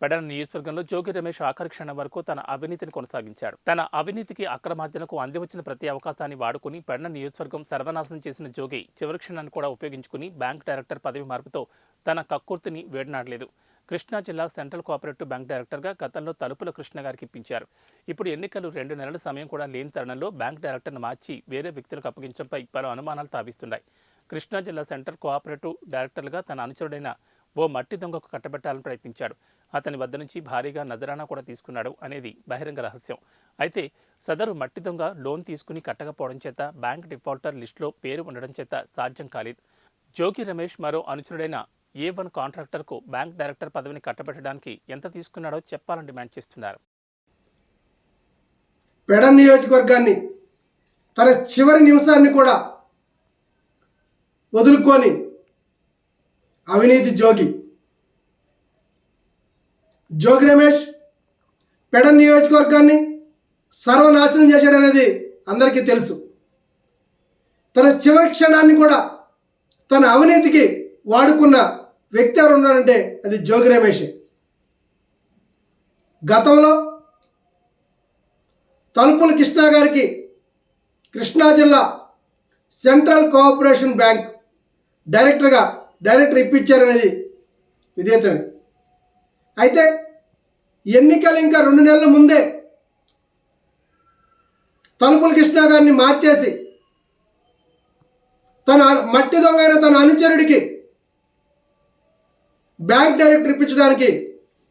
పెడన నియోజకవర్గంలో జోగి రమేష్ ఆఖరి క్షణం వరకు తన అవినీతిని కొనసాగించాడు. తన అవినీతికి అక్రమార్జనకు అందివచ్చిన ప్రతి అవకాశాన్ని వాడుకుని పెడన నియోజకవర్గం సర్వనాశనం చేసిన జోగి చివరి క్షణాన్ని కూడా ఉపయోగించుకుని బ్యాంక్ డైరెక్టర్ పదవి మార్పుతో తన కక్కుర్తిని వేడనాడలేదు. కృష్ణా జిల్లా సెంట్రల్ కోఆపరేటివ్ బ్యాంక్ డైరెక్టర్గా గతంలో తలుపుల కృష్ణ గారికి ఇప్పించారు. ఇప్పుడు ఎన్నికలు 2 నెలల సమయం కూడా లేని తరుణంలో బ్యాంక్ డైరెక్టర్ను మార్చి వేరే వ్యక్తులకు అప్పగించడంపై పలు అనుమానాలు తావిస్తున్నాయి. కృష్ణా జిల్లా సెంట్రల్ కోఆపరేటివ్ డైరెక్టర్గా తన అనుచరుడైన ఓ మట్టి దొంగకు కట్టబెట్టాలని ప్రయత్నించాడు. అతని వద్ద నుంచి భారీగా నజరానా కూడా తీసుకున్నాడు అనేది బహిరంగ రహస్యం. అయితే సదరు మట్టి దొంగ లోన్ తీసుకుని కట్టకపోవడం చేత బ్యాంక్ డిఫాల్టర్ లిస్టులో పేరు ఉండడం చేత సాధ్యం కాలేదు. జోగి రమేష్ మరో అనుచరుడైన A1 కాంట్రాక్టర్కు బ్యాంక్ డైరెక్టర్ పదవిని కట్టబెట్టడానికి ఎంత తీసుకున్నాడో చెప్పాలని డిమాండ్ చేస్తున్నారు. పెడన నియోజకవర్గాన్ని తన చివరి నిమిషాన్ని కూడా వదులుకొని అవినీతి జోగి రమేష్ పెడన నియోజకవర్గాన్ని సర్వనాశనం చేశాడనేది అందరికీ తెలుసు. తన చివరి క్షణాన్ని కూడా తన అవినీతికి వాడుకున్న వ్యక్తి ఎవరు ఉన్నారంటే అది జోగి రమేష్. గతంలో తలుపుల కృష్ణ గారికి కృష్ణా జిల్లా సెంట్రల్ కోఆపరేషన్ బ్యాంక్ డైరెక్టర్ ఇప్పించారనేది విదితమే. అయితే ఎన్నికలు ఇంకా 2 నెలల ముందే తలుపుల కృష్ణ గారిని మార్చేసి తన మట్టి దొంగ అయిన తన అనుచరుడికి బ్యాంక్ డైరెక్టర్ ఇప్పించడానికి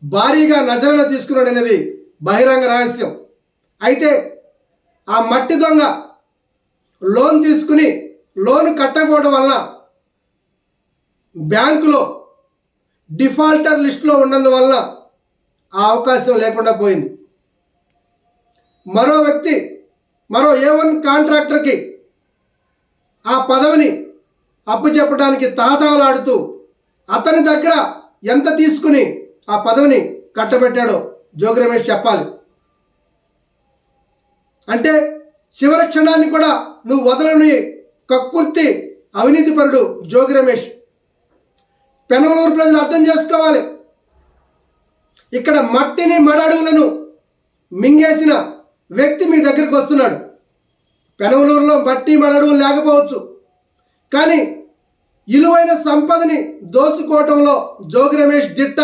భారీగా నజరానా తీసుకున్నాడు అనేది బహిరంగ రహస్యం. అయితే ఆ మట్టి దొంగ లోన్ తీసుకుని లోన్ కట్టకపోవడం వల్ల బ్యాంకులో డిఫాల్టర్ లిస్టులో ఉన్నందువల్ల ఆ అవకాశం లేకుండా పోయింది. మరో A1 కాంట్రాక్టర్కి ఆ పదవిని అప్పచెప్పడానికి తాతాలాడుతూ అతని దగ్గర ఎంత తీసుకుని ఆ పదవిని కట్టబెట్టాడో జోగి రమేష్ చెప్పాలి. అంటే చివరి క్షణాన్ని కూడా నువ్వు వదలని కక్కుర్తి అవినీతిపరుడు జోగి రమేష్. పెనమలూరు ప్రజలు అర్థం చేసుకోవాలి. ఇక్కడ మట్టిని మడడుగులను మింగేసిన వ్యక్తి మీ దగ్గరికి వస్తున్నాడు. పెనమలూరులో మట్టి మడడుగులు లేకపోవచ్చు, కానీ విలువైన సంపదని దోచుకోవటంలో జోగి రమేష్ దిట్ట.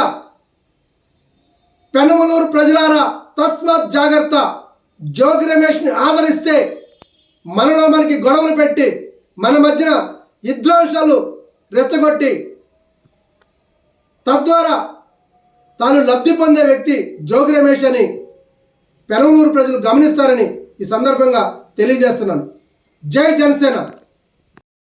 పెనమలూరు ప్రజలారా తస్మాత్ జాగ్రత్త. జోగి రమేష్ని ఆదరిస్తే మనకి గొడవలు పెట్టి మన మధ్యన విద్వేషాలు రెచ్చగొట్టి తద్వారా తాను లబ్ధి పొందే వ్యక్తి జోగి రమేష్ అని పెనమలూరు ప్రజలు గమనిస్తారని ఈ సందర్భంగా తెలియజేస్తున్నాను. జై జనసేన.